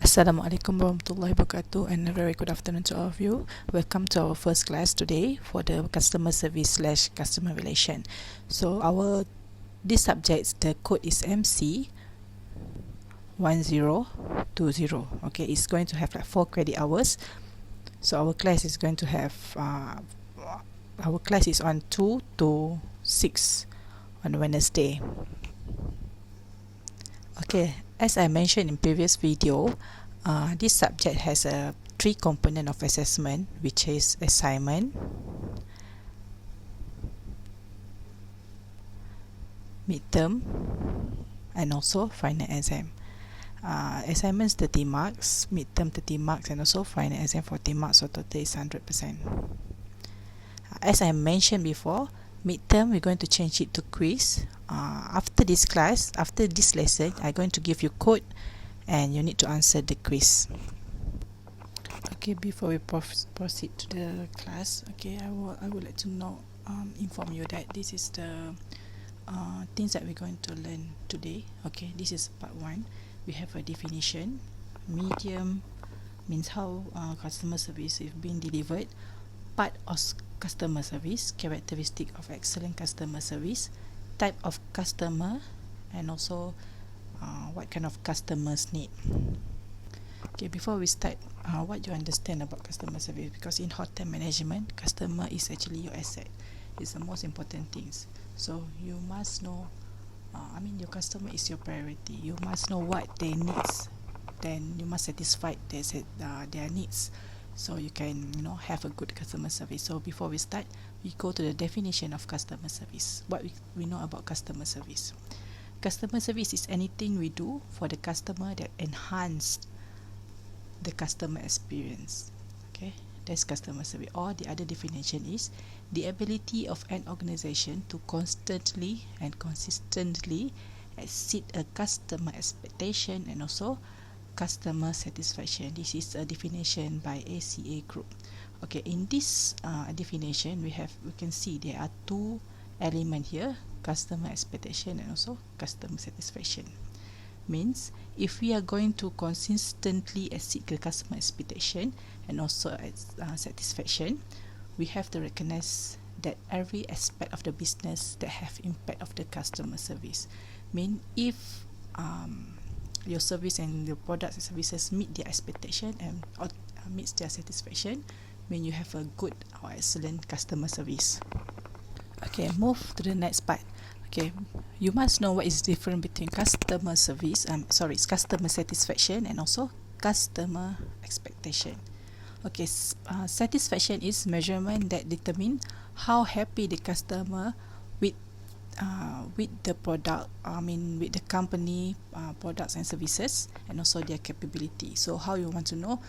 Assalamualaikum warahmatullahi wabarakatuh, and a very good afternoon to all of you. Welcome to our first class today for the customer service / customer relation. So this subject, the code is MC 1020. Okay, it's going to have like 4 credit hours. So our class is going to have our class is on 2 to 6 on Wednesday. Okay, as I mentioned in previous video, this subject has a 3 component of assessment, which is assignment, midterm, and also final exam. Assignments 30 marks, midterm 30 marks, and also final exam 40 marks, so total is 100%. As I mentioned before, midterm we're going to change it to quiz. After this class, after this lesson, I'm going to give you code and you need to answer the quiz. Okay, before we proceed to the class, okay, I would like to inform you that this is the things that we're going to learn today. Okay, this is part 1. We have a definition. Medium means how customer service is being delivered. Part of customer service, characteristic of excellent customer service, type of customer, and also what kind of customers need. Okay, before we start, what you understand about customer service, because in hotel management, customer is actually your asset. It's the most important things. So you must know, your customer is your priority. You must know what they needs, then you must satisfy their needs, so you can have a good customer service. So before we start, we go to the definition of customer service. What we know about customer service. Customer service is anything we do for the customer that enhance the customer experience. Okay, that's customer service. Or the other definition is the ability of an organization to constantly and consistently exceed a customer expectation and also customer satisfaction. This is a definition by ACA Group. Okay, in this definition, we can see there are 2 elements here: customer expectation and also customer satisfaction. Means if we are going to consistently exceed the customer expectation and also satisfaction, we have to recognize that every aspect of the business that have impact of the customer service. Mean if your service and your products and services meet their expectation and meets their satisfaction, mean you have a good or excellent customer service. Okay, move to the next part. Okay, you must know what is different between customer service, customer satisfaction and also customer expectation. Okay, satisfaction is measurement that determine how happy the customer with the product, with the company products and services, and also their capability. So how you want to know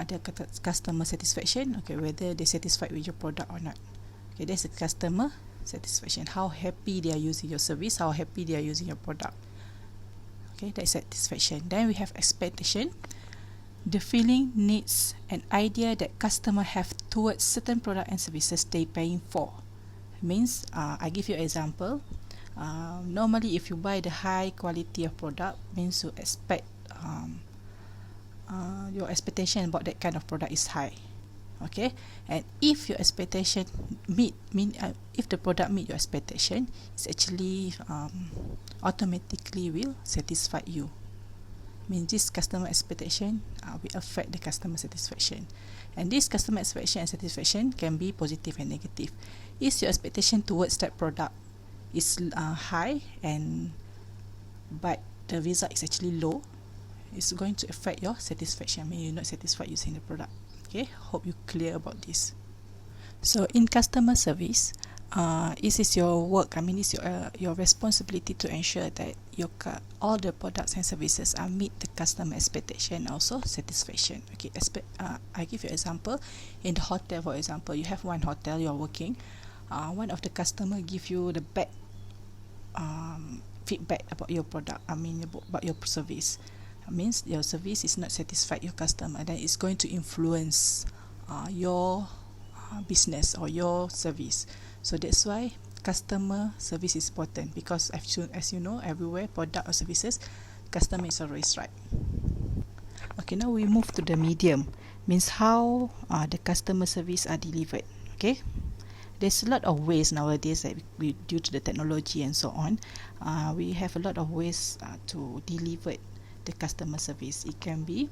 the customer satisfaction? Okay, whether they satisfied with your product or not. Okay, that's the customer satisfaction. How happy they are using your service, how happy they are using your product. Okay, that's satisfaction. Then we have expectation. The feeling, needs, and idea that customer have towards certain product and services they paying for. Means I give you an example. Normally if you buy the high quality of product, means you expect your expectation about that kind of product is high. Okay, and if your expectation if the product meet your expectation, it's actually automatically will satisfy you. Means this customer expectation will affect the customer satisfaction, and this customer expectation and satisfaction can be positive and negative. Is your expectation towards that product is high, but the result is actually low, it's going to affect your satisfaction. You're not satisfied using the product. Okay, hope you clear about this. So in customer service, this is your work. It's your responsibility to ensure that all the products and services meet the customer expectation and also satisfaction. Okay, I give you an example. In the hotel, for example, you have one hotel you're working. One of the customer give you the bad feedback about your product. About your service. Means your service is not satisfied your customer. Then it's going to influence your business or your service. So that's why customer service is important, because as you know, everywhere product or services, customer is always right. Okay, now we move to the medium, means how the customer service are delivered. Okay, there's a lot of ways nowadays that due to the technology and so on, we have a lot of ways to deliver the customer service. It can be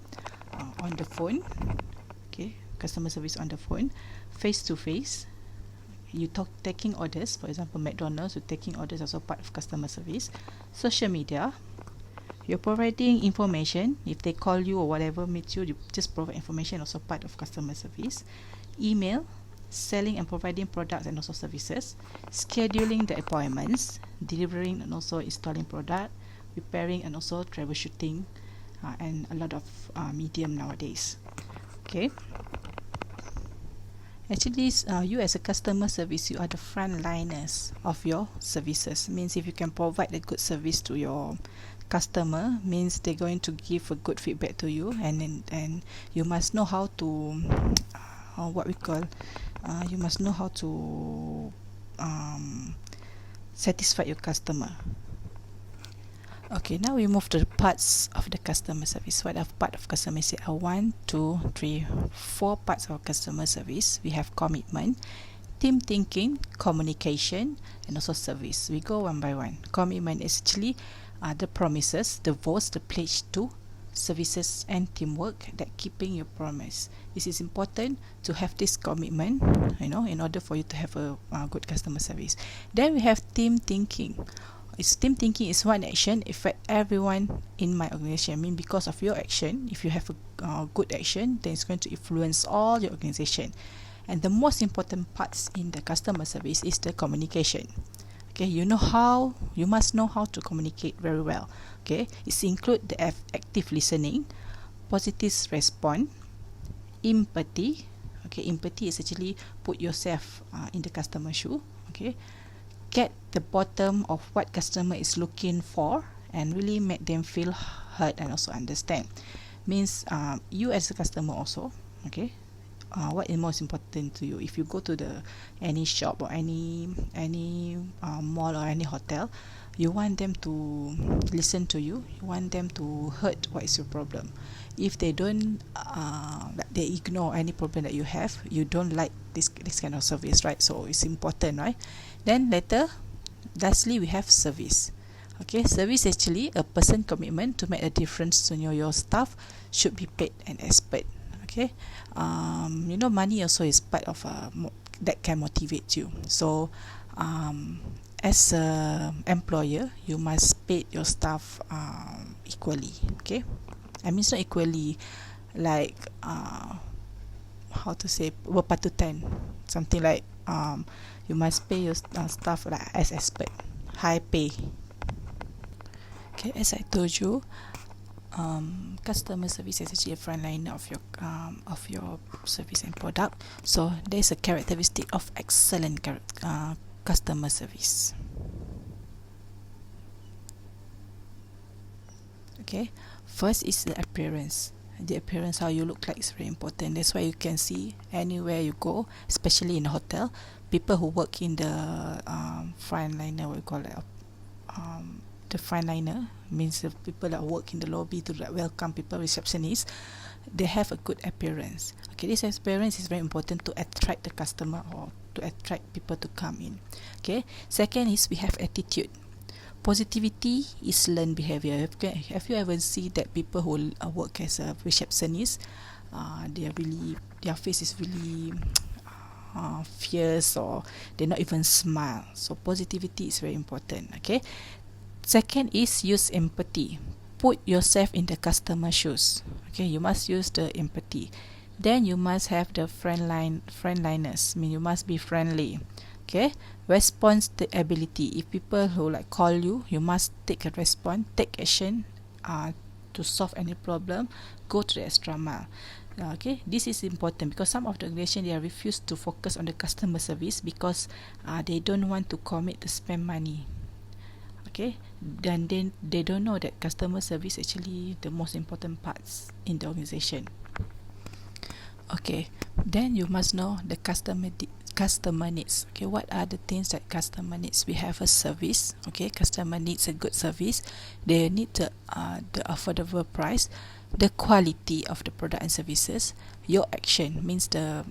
on the phone, okay, customer service on the phone, face to face. You taking orders, for example McDonald's, you're taking orders, also part of customer service. Social media, you're providing information. If they call you or whatever meets you, you just provide information, also part of customer service. Email, selling and providing products and also services. Scheduling the appointments, delivering and also installing product, repairing and also troubleshooting, and a lot of medium nowadays. Okay, actually you as a customer service, you are the frontliners of your services. Means if you can provide a good service to your customer, means they're going to give a good feedback to you, and you must know how to what we call you must know how to satisfy your customer. Okay, now we move to the parts of the customer service. What are part of customer service? 1, 2, 3, 4 parts of customer service. We have commitment, team thinking, communication, and also service. We go one by one. Commitment is actually the promises, the vows, the pledge to services and teamwork, that keeping your promise. This is important to have this commitment, in order for you to have a good customer service. Then we have team thinking. Team thinking is one action affect everyone in my organization. I mean, because of your action, if you have a good action, then it's going to influence all your organization. And the most important parts in the customer service is the communication. Okay, you must know how to communicate very well. Okay, it's include the active listening, positive response, empathy. Okay, empathy is actually put yourself in the customer shoe. Okay, get the bottom of what customer is looking for and really make them feel heard and also understand. Means you as a customer also, okay, what is most important to you? If you go to any shop or any mall or any hotel, you want them to listen to you. You want them to heard what is your problem. If they don't, they ignore any problem that you have, you don't like this kind of service, right? So it's important, right? Then lastly, we have service. Okay, service actually a person commitment to make a difference to your staff should be paid and expert. Okay, money also is part of that can motivate you. So as a employer, you must pay your staff equally. Okay, I mean, it's not equally like how to say, berpatutan, something like you must pay your staff like as expert, high pay. Okay, as I told you, customer service is actually a frontliner of your service and product. So there's a characteristic of excellent customer service. Okay, first is the appearance. The appearance, how you look like, is very important. That's why you can see anywhere you go, especially in a hotel, people who work in the frontliner, what we call it, the frontliner means the people that work in the lobby to welcome people, receptionists, they have a good appearance. Okay, this appearance is very important to attract the customer or to attract people to come in. Okay, second is we have attitude. Positivity is learned behavior. Have you ever seen that people who work as a receptionist, their face is really fierce, or they not even smile. So positivity is very important. Okay, second is use empathy. Put yourself in the customer shoes. Okay, you must use the empathy. Then you must have the friendliness. I mean, you must be friendly. Okay, response the ability. If people who call you, you must take a response, take action to solve any problem, go to the extra mile. Okay, this is important because some of the organization, they refuse to focus on the customer service because they don't want to commit to spend money. Okay, then they don't know that customer service actually the most important parts in the organization. Okay, then you must know the customer customer needs. Okay, what are the things that customer needs? We have a service. Okay, customer needs a good service. They need the affordable price, the quality of the product and services. Your action means the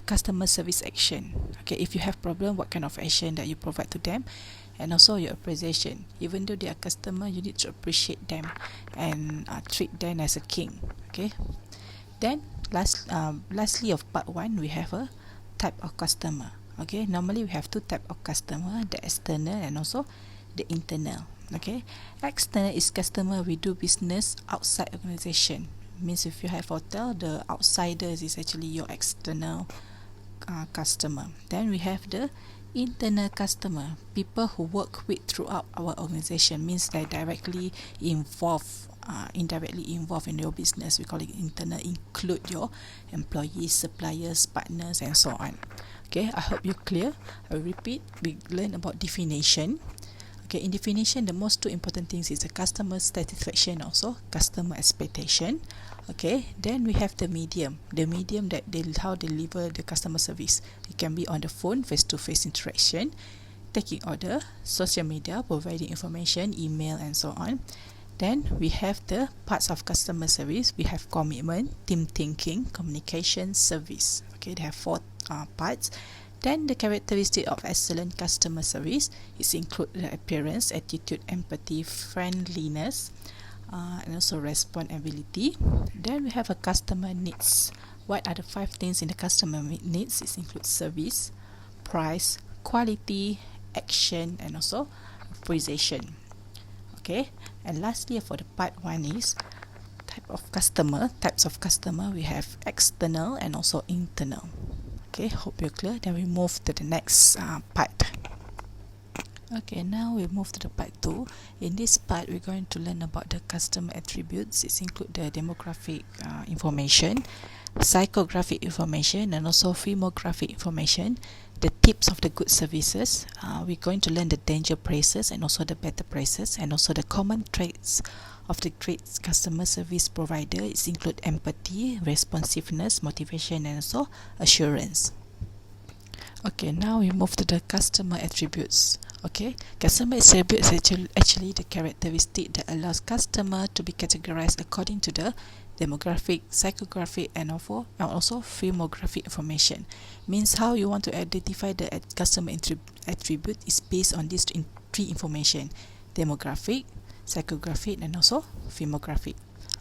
customer service action. Okay, if you have problem, what kind of action that you provide to them, and also your appreciation. Even though they are customer, you need to appreciate them and treat them as a king. Okay, then lastly of part 1, we have a type of customer. Okay, normally we have two type of customer, the external and also the internal. Okay, external is customer we do business outside organization. Means if you have hotel, the outsiders is actually your external customer. Then we have the internal customer, people who work with throughout our organization, means they directly involved, indirectly involved in your business. We call it internal, include your employees, suppliers, partners, and so on. Okay, I hope you're clear. I will repeat. We learn about definition. Okay, in definition, the most two important things is the customer satisfaction, also customer expectation. Okay, then we have the medium that how they deliver the customer service. It can be on the phone, face-to-face interaction, taking order, social media, providing information, email, and so on. Then we have the parts of customer service. We have commitment, team thinking, communication, service. Okay, they have 4 parts. Then the characteristic of excellent customer service is include the appearance, attitude, empathy, friendliness, and also responsibility. Then we have a customer needs. What are the 5 things in the customer needs? It includes service, price, quality, action, and also appreciation. Okay, and lastly for the part 1 is types of customer. We have external and also internal. Okay, hope you're clear. Then we move to the next part. Okay, now we move to the part 2. In this part, we're going to learn about the customer attributes. It includes the demographic information, psychographic information, and also firmographic information, the tips of the good services. We're going to learn the danger prices and also the better prices, and also the common traits of the great customer service provider. It include empathy, responsiveness, motivation, and also assurance. Okay, now we move to the customer attributes. Okay, customer attributes actually the characteristic that allows customer to be categorized according to the demographic, psychographic, and also firmographic information. Means how you want to identify the customer attribute is based on these 3 information: demographic, psychographic, and also firmographic.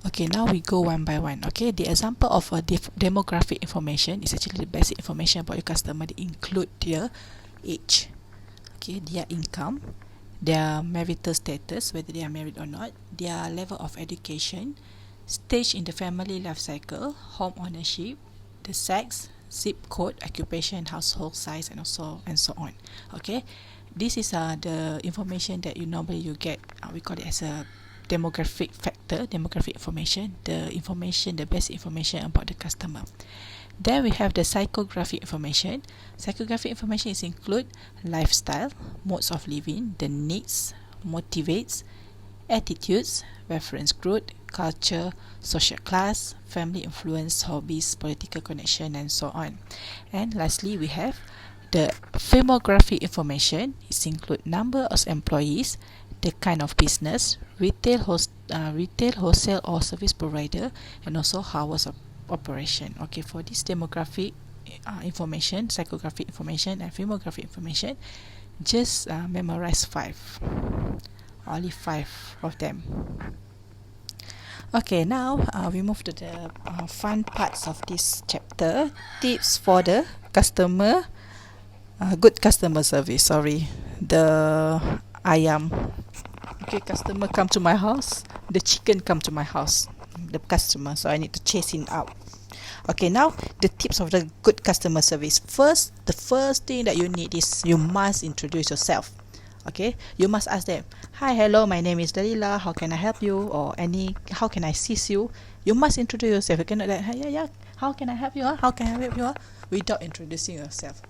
Okay, now we go one by one. Okay, the example of a demographic information is actually the basic information about your customer. They include their age, okay, their income, their marital status, whether they are married or not, their level of education, stage in the family life cycle, home ownership, the sex, zip code, occupation, household size, and so on. Okay, this is the information that you normally get. We call it as a demographic factor, demographic information, the best information about the customer. Then we have the psychographic information. Psychographic information is include lifestyle, modes of living, the needs, motivates, attitudes, reference group, culture, social class, family influence, hobbies, political connection, and so on. And lastly, we have the firmographic information. It include number of employees, the kind of business, retail, wholesale, or service provider, and also hours of operation. Okay, for this demographic information, psychographic information, and firmographic information, just memorize 5. Only 5 of them. Okay, now we move to the fun parts of this chapter. Tips for the customer, good customer service. The ayam. Okay, customer come to my house. The chicken come to my house. The customer, so I need to chase him out. Okay, now the tips of the good customer service. The first thing that you need is you must introduce yourself. Okay, you must ask them, hi, hello, my name is Dalila, how can I help you, or how can I assist you? You must introduce yourself. You cannot like, yeah, how can I help you, how can I help you, without introducing yourself.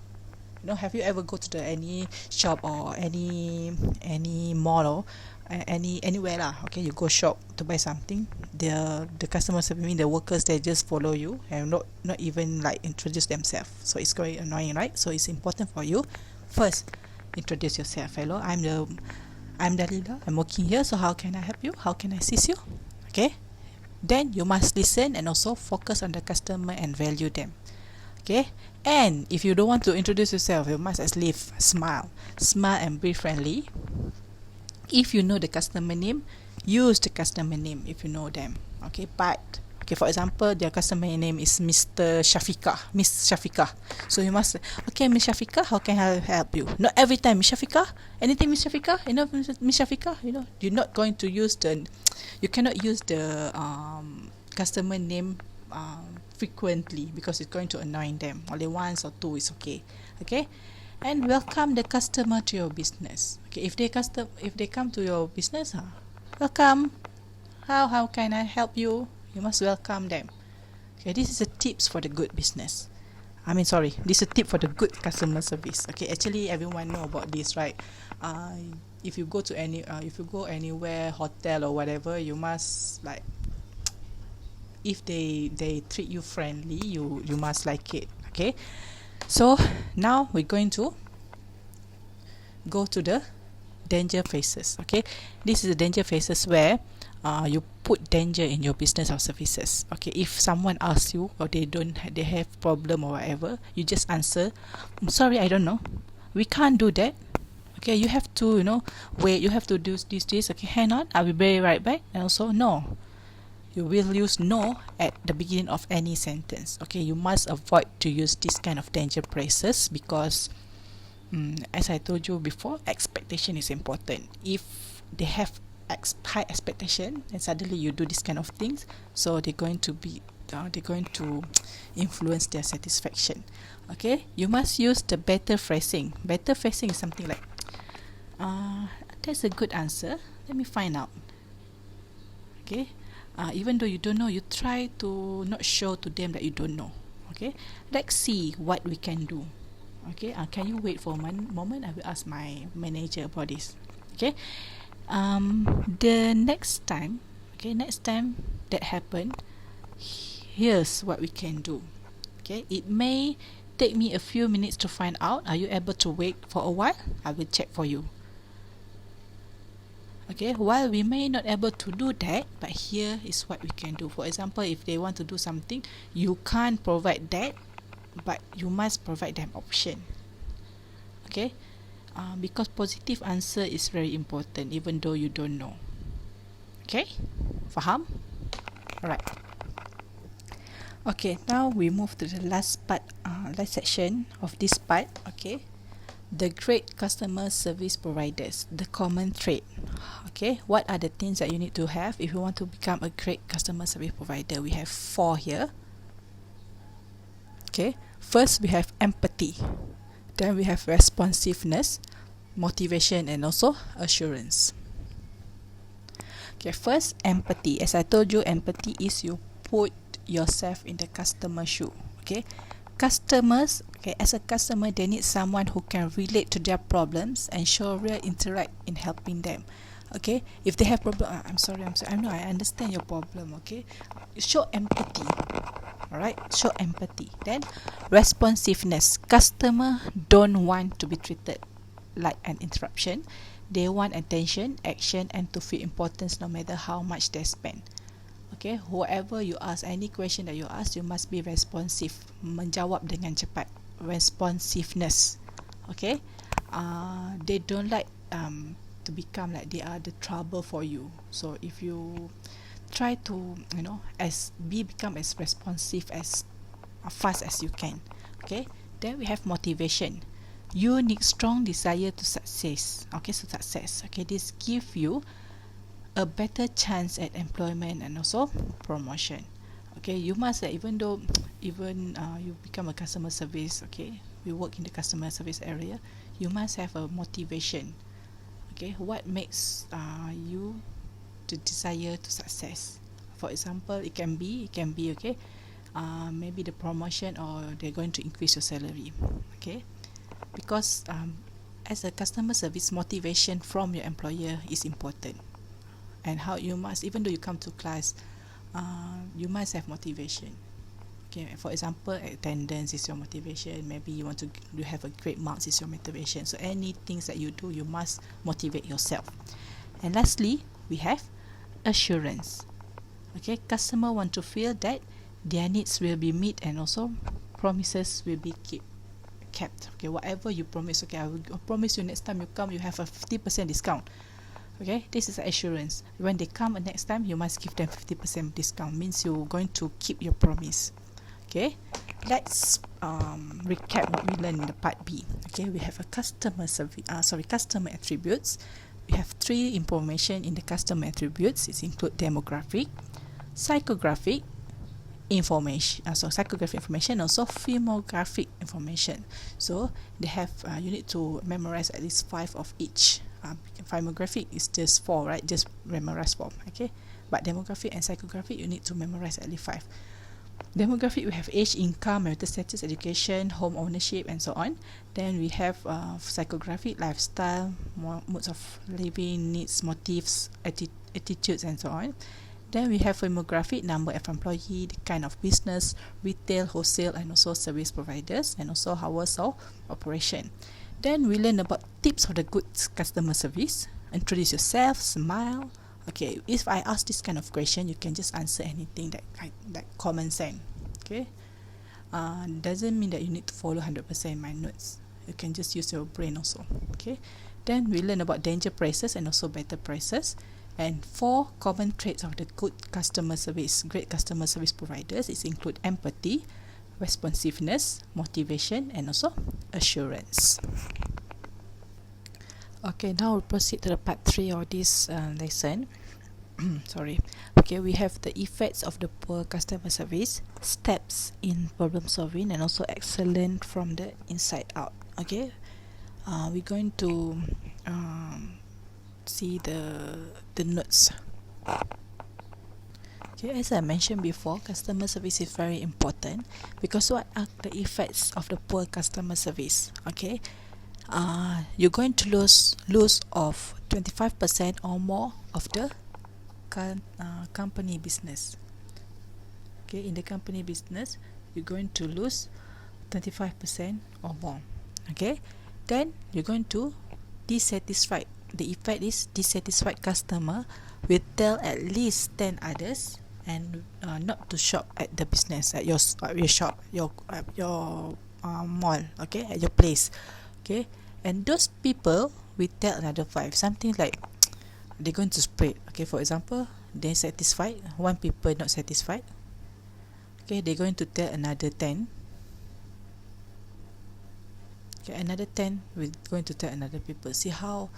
Have you ever go to any shop or any mall, anywhere lah. Okay, you go shop to buy something, the customer service, the workers, they just follow you and not even like introduce themselves. So it's quite annoying, right? So it's important for you first introduce yourself. Hello, I'm Dalila, I'm working here, so how can I help you, how can I assist you? Okay, then you must listen and also focus on the customer and value them. Okay, and if you don't want to introduce yourself, you must at least smile and be friendly. If you know the customer name, use the customer name if you know them. Okay, but okay, for example, their customer name is Mr. Shafiqah, Miss Shafiqah. So you must, okay, Miss Shafiqah, how can I help you? Not every time, Miss Shafiqah, anything Miss Shafiqah, you know, Miss Shafiqah, you know, you're not going to use you cannot use the customer name frequently because it's going to annoy them. Only once or two is okay. Okay, and welcome the customer to your business. Okay, if they come to your business, welcome. How can I help you? You must welcome them. Okay, this is a tips for the good business. This is a tip for the good customer service. Okay, actually everyone know about this, right? If you go anywhere, hotel or whatever, you must like, if they treat you friendly, you must like it. Okay, so now we're going to go to the danger phases. Okay, this is the danger phases where you put danger in your business or services. Okay, if someone asks you or they have problem or whatever, you just answer, I'm sorry, I don't know, we can't do that. Okay, you have to wait, you have to do this. Okay, hang on, I will be right back. And also no, you will use no at the beginning of any sentence. Okay, you must avoid to use this kind of danger phrases because as I told you before, expectation is important. If they have high expectation and suddenly you do this kind of things, so they're going to influence their satisfaction. Okay, you must use the better phrasing. Better phrasing is something like, that's a good answer, let me find out. Okay, even though you don't know, you try to not show to them that you don't know. Okay, let's see what we can do. Okay, can you wait for a moment? I will ask my manager about this. Okay, the next time that happened, here's what we can do. Okay, it may take me a few minutes to find out. Are you able to wait for a while? I will check for you. Okay, while we may not able to do that, but here is what we can do. For example, if they want to do something, you can't provide that, but you must provide them option. Okay, because positive answer is very important even though you don't know. Okay, faham? Alright. Okay, now we move to the last section of this part. Okay, the great customer service providers, the common trait. Okay, what are the things that you need to have if you want to become a great customer service provider? We have 4 here. Okay, first we have empathy, then we have responsiveness, motivation, and also assurance. Okay, first, empathy. As I told you, empathy is you put yourself in the customer's shoe. Okay, customers, as a customer, they need someone who can relate to their problems and show real interact in helping them. Okay, if they have problem, I'm sorry, I know, I understand your problem. Okay, show empathy. Alright, show empathy. Then responsiveness. Customer don't want to be treated like an interruption. They want attention, action, and to feel importance no matter how much they spend. Okay, whoever you ask, any question that you ask, you must be responsive. Menjawab dengan cepat. Responsiveness. Okay, they don't like to become like they are the trouble for you. So if you try to become as responsive as fast as you can. Okay, then we have motivation. You need strong desire to success. Okay, this give you a better chance at employment and also promotion. Okay, you must even you become a customer service, okay, you work in the customer service area, you must have a motivation. Okay, what makes you to desire to success? For example, it can be okay, maybe the promotion, or they're going to increase your salary. Okay, because as a customer service, motivation from your employer is important. And how you must, even though you come to class, you must have motivation. Okay, for example, attendance is your motivation. Maybe you want to have a great marks is your motivation. So any things that you do, you must motivate yourself. And lastly, we have assurance. Okay, customer want to feel that their needs will be met and also promises will be kept. Okay, whatever you promise, okay, I will promise you next time you come you have a 50% discount. Okay, this is assurance. When they come next time, you must give them 50% discount. Means you're going to keep your promise. Okay, let's recap what we learned in the part B. Okay, we have a customer attributes. We have 3 information in the customer attributes. It include demographic, psychographic information, psychographic information, also firmographic information. So they have you need to memorize at least 5 of each. Firmographic is just 4, right? Just memorize 4. Okay, but demographic and psychographic you need to memorize at least 5. Demographic, we have age, income, marital status, education, home ownership, and so on. Then we have psychographic, lifestyle, modes of living, needs, motives, attitudes, and so on. Then we have firmographic, number of employee, the kind of business, retail, wholesale, and also service providers, and also hours of operation. Then we learn about tips of the good customer service. Introduce yourself, smile. Okay, if I ask this kind of question, you can just answer anything that common sense. Okay, doesn't mean that you need to follow 100% my notes. You can just use your brain also. Okay, then we learn about danger prices and also better prices. And 4 common traits of the good customer service, great customer service providers is include empathy, responsiveness, motivation, and also assurance. Okay, now we'll proceed to the part 3 of this lesson. Sorry. Okay, we have the effects of the poor customer service, steps in problem solving, and also excellent from the inside out. Okay, we're going to see the notes. Okay, as I mentioned before, customer service is very important because what are the effects of the poor customer service? Okay, you're going to lose of 25% or more of the company business. Okay, in the company business, you're going to lose 25% or more. Okay, then you're going to dissatisfied. The effect is dissatisfied customer will tell at least 10 others and not to shop at the business, at your shop, your mall. Okay, at your place. Okay, and those people will tell another 5, something like they're going to spread. Okay, for example, they're satisfied, 1 people not satisfied. Okay, they're going to tell another 10. Okay, another 10 will going to tell another people. See how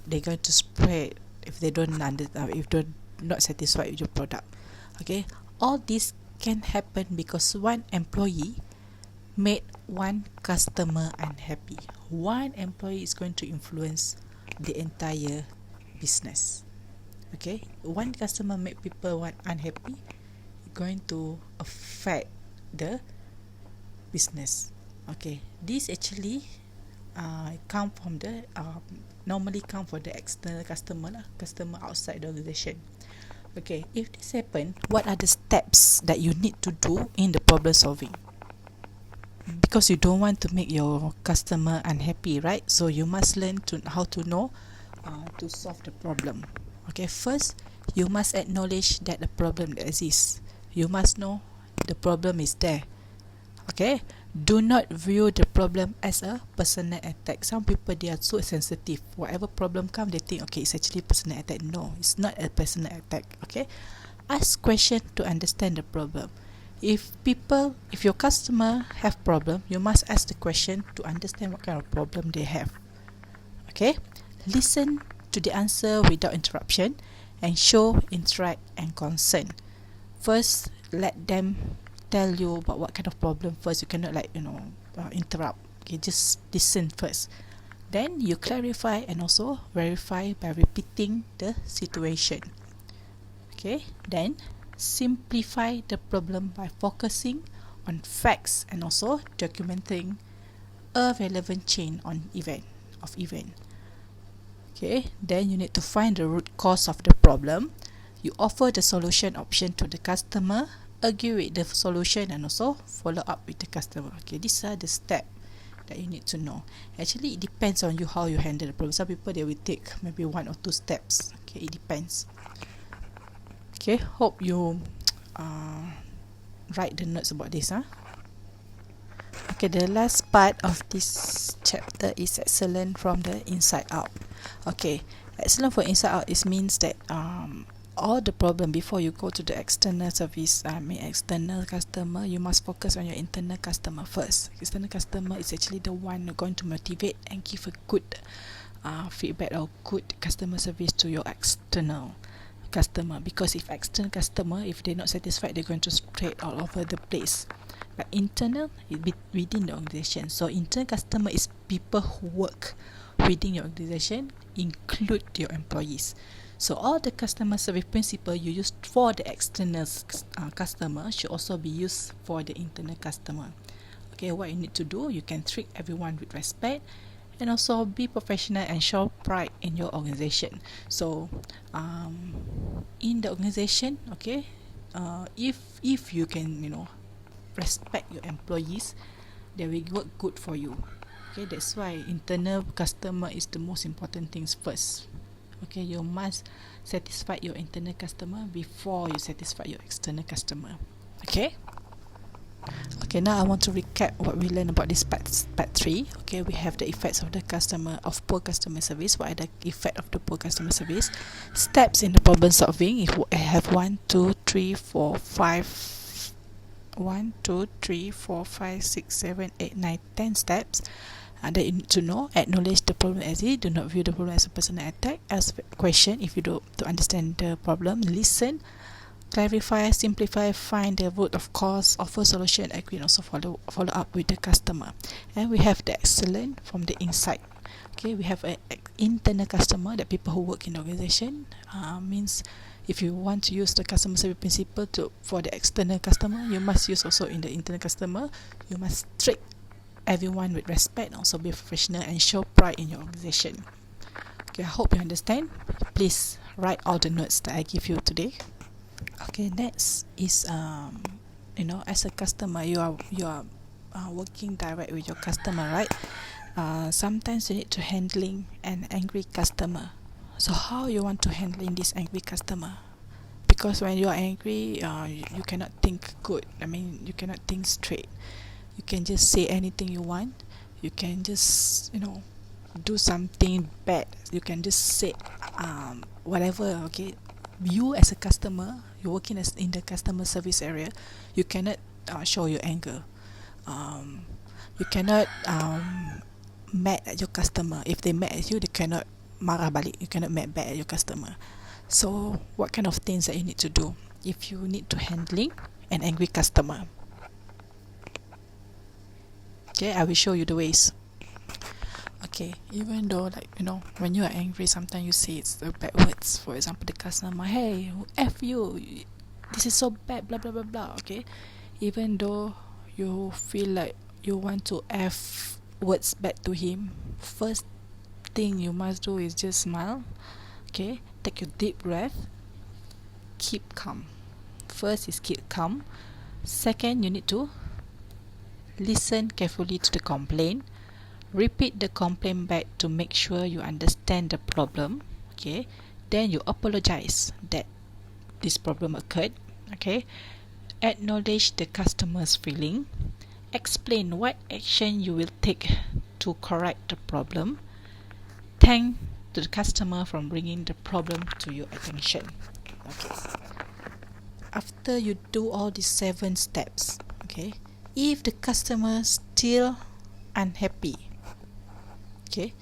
they're going to spread if they don't if they're not satisfied with your product. Okay, all this can happen because one employee made one customer unhappy. One employee is going to influence the entire business. Okay, one customer make people unhappy, going to affect the business. Okay, this actually come from the normally come from the external customer outside the organization. Okay, if this happen, what are the steps that you need to do in the problem solving? Because you don't want to make your customer unhappy, right? So you must learn how to know to solve the problem. Okay, first you must acknowledge that the problem exists. You must know the problem is there. Okay, do not view the problem as a personal attack. Some people, they are so sensitive. Whatever problem come, they think, okay, it's actually personal attack. No, it's not a personal attack. Okay, ask question to understand the problem. If your customer have problem, you must ask the question to understand what kind of problem they have. Okay, listen to the answer without interruption and show interest and concern. First, let them tell you about what kind of problem first. You cannot interrupt. Okay, just listen first. Then you clarify and also verify by repeating the situation. Okay, then simplify the problem by focusing on facts and also documenting a relevant chain on event. of event. Okay, then you need to find the root cause of the problem. You offer the solution option to the customer, argue with the solution, and also follow up with the customer. Okay, these are the steps that you need to know. Actually, it depends on you how you handle the problem. Some people, they will take maybe 1 or 2 steps. Okay, it depends. Okay, hope you write the notes about this. Okay, the last part of this chapter is excellent from the inside out. Okay, excellent for inside out, it means that all the problem before you go to the external service, external customer, you must focus on your internal customer first. External customer is actually the one who going to motivate and give a good feedback or good customer service to your external customer. Because if external customer, if they're not satisfied, they're going to spread all over the place. But internal is within the organization. So internal customer is people who work within your organization, include your employees. So all the customer service principle you use for the external customer should also be used for the internal customer. Okay, what you need to do, you can treat everyone with respect, and also be professional and show pride in your organization. So in the organization, okay, if you can, respect your employees, they will work good for you. Okay, that's why internal customer is the most important things first. Okay, you must satisfy your internal customer before you satisfy your external customer. Okay. Okay, now I want to recap what we learned about this part 3. Okay, we have the effects of poor customer service. What are the effect of the poor customer service? Steps in the problem solving. If I have 1, 2, 3, 4, 5, 1, 2, 3, 4, 5, 6, 7, 8, 9, 10 steps that you need to know. Acknowledge the problem as it. Do not view the problem as a personal attack. Ask question if you do to understand the problem. Listen, clarify, simplify, find the root of cause, offer solution, agree, and also follow up with the customer. And we have the excellent from the inside. Okay, we have an internal customer, that people who work in the organization. Means if you want to use the customer service principle for the external customer, you must use also in the internal customer. You must treat everyone with respect, also be professional and show pride in your organization. Okay, I hope you understand. Please write all the notes that I give you today. Okay, next is as a customer, you are working direct with your customer, right? Sometimes you need to handling an angry customer. So how you want to handling this angry customer? Because when you are angry, you cannot think good. You cannot think straight. You can just say anything you want. You can just do something bad. You can just say whatever. Okay, you as a customer, you're working in the customer service area, you cannot show your anger. You cannot mad at your customer. If they mad at you, they cannot marah balik. You cannot mad back at your customer. So what kind of things that you need to do if you need to handling an angry customer? Okay, I will show you the ways. Okay, even though when you are angry, sometimes you say it's the bad words. For example, the customer, hey, F you, this is so bad, blah blah blah blah. Okay, even though you feel like you want to F words back to him, first thing you must do is just smile. Okay, take a deep breath, keep calm. First is keep calm. Second, you need to listen carefully to the complaint. Repeat the complaint back to make sure you understand the problem. Okay, then you apologize that this problem occurred. Okay, acknowledge the customer's feeling. Explain what action you will take to correct the problem. Thank the customer for bringing the problem to your attention. Okay, after you do all these 7 steps, okay, if the customer still unhappy, okay,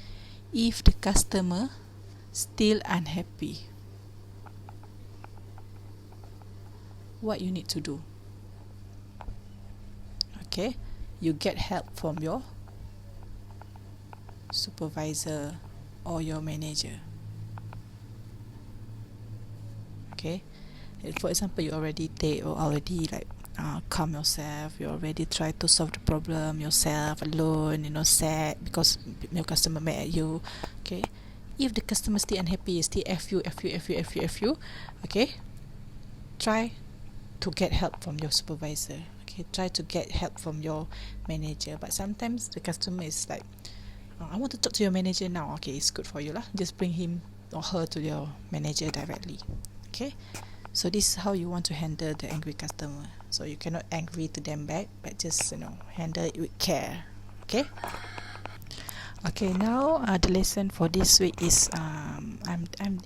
if the customer still unhappy, what you need to do? Okay, you get help from your supervisor or your manager. Okay, for example, you already take or already calm yourself. You already try to solve the problem yourself alone, sad because your customer mad at you. Okay, if the customer still unhappy, still f you, okay, try to get help from your supervisor. Okay, try to get help from your manager. But sometimes the customer is like, I want to talk to your manager now. Okay, it's good for you lah. Just bring him or her to your manager directly. Okay, so this is how you want to handle the angry customer. So you cannot angry to them back, but just handle it with care. Okay. Okay, now the lesson for this week is I'm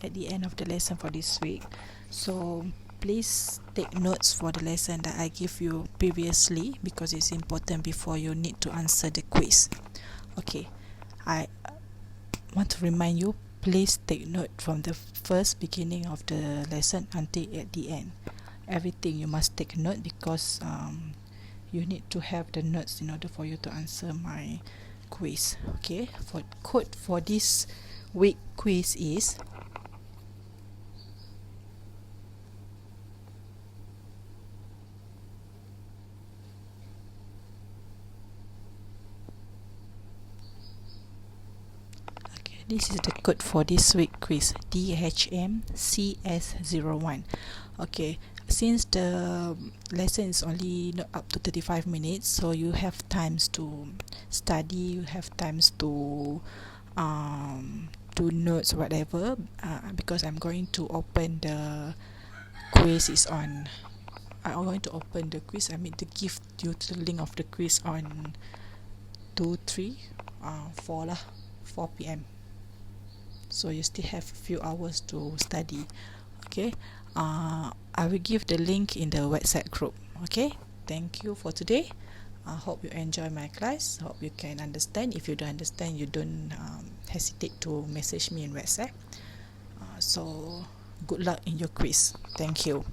at the end of the lesson for this week. So please take notes for the lesson that I give you previously, because it's important before you need to answer the quiz. Okay, I want to remind you, please take note from the first beginning of the lesson until at the end. Everything you must take note, because you need to have the notes in order for you to answer my quiz. Okay, for code for this week quiz is this is the code for this week quiz, DHMCS01. Okay, since the lesson is only not up to 35 minutes, so you have times to study, you have times to do notes, whatever, because I'm going to open the quiz is on I'm going to open the quiz, I mean to give you the link of the quiz on 4 p.m. So you still have a few hours to study. Okay, I will give the link in the WhatsApp group. Okay, thank you for today. I hope you enjoy my class. Hope you can understand. If you don't understand, you don't hesitate to message me in WhatsApp. So good luck in your quiz. Thank you.